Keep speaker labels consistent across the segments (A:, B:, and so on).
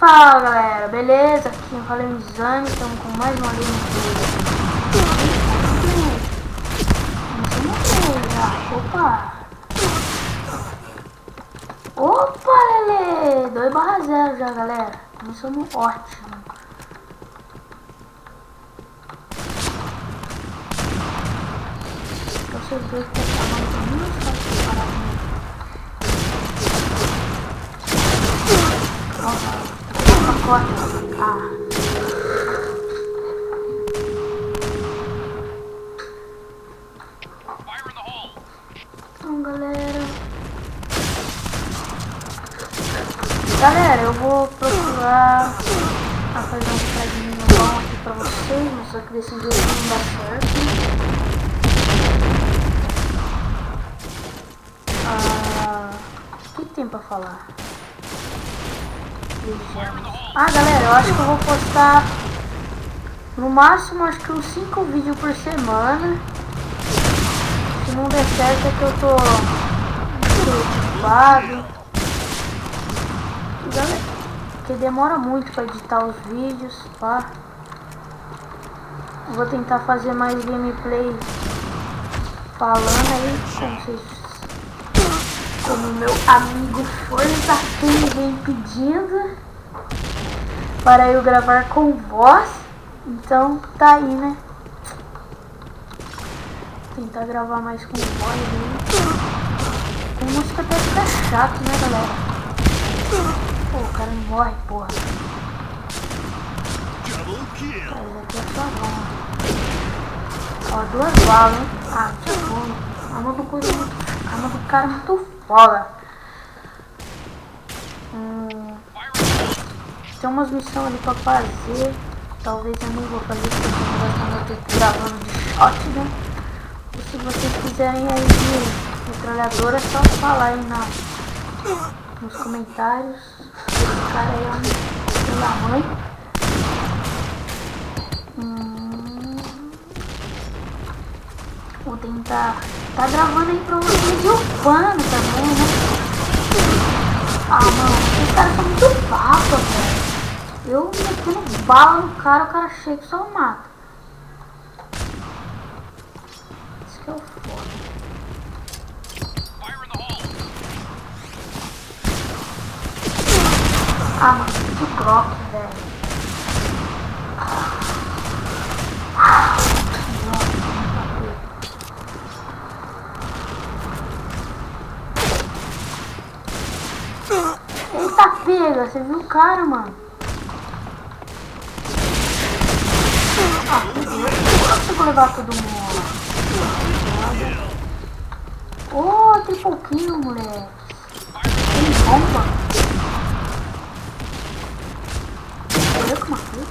A: Fala galera, beleza? Aqui eu falei Exame, estamos com mais uma gameplay. Opa! Opa, Lele! 2/0 já, galera. Começamos ótimo. Vocês dois que estão chamando pra mim, só que parar. Então galera, eu vou procurar fazer um recadinho bom aqui pra vocês, mas só que desse jeito não dá certo. O que tem pra falar? Galera, eu acho que eu vou postar no máximo, acho que uns 5 vídeos por semana. Se não der certo é que eu tô ocupado. Galera, porque demora muito pra editar os vídeos, tá? Vou tentar fazer mais gameplay falando aí, como meu amigo Forza vem pedindo para eu gravar com voz. Então tá aí, né? Tentar gravar mais com voz aí. Com música até fica chato, né, galera? Pô, o cara não morre, porra. Mas aqui é só bom. Ó, 2 balas, hein? Tinha fome. Arma do cara é muito foda. Tem umas missões ali pra fazer. Talvez eu não vou fazer porque eu tô gravando de shotgun. Ou se vocês quiserem aí de metralhadora, é só falar aí nos comentários. Esse cara aí é um filho da mãe. Vou tentar tá gravando aí pra vocês e upando também, né? Mano, esses caras são muito papa, velho. Eu metendo bala no cara, o cara chega e só mata. Isso que é o foda. Mano, que croque, velho. Eita pega, você viu o cara, mano? Eu vou levar todo mundo. Tem pouquinho, moleque. Tem bomba. Eu que matei.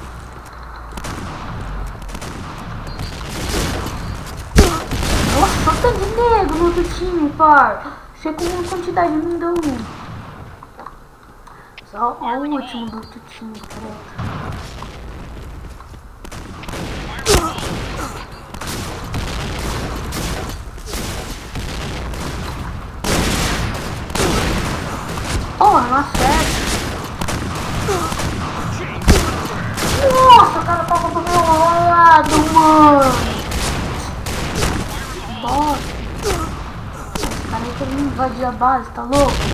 A: Nossa, só tem de negro no outro time, par. Achei com uma quantidade não deu um. Só o último do outro time, preto. Porra, não acerta. Nossa, o cara tava do meu lado, mano. Bosta. Esse cara aí quer me invadir a base, tá louco?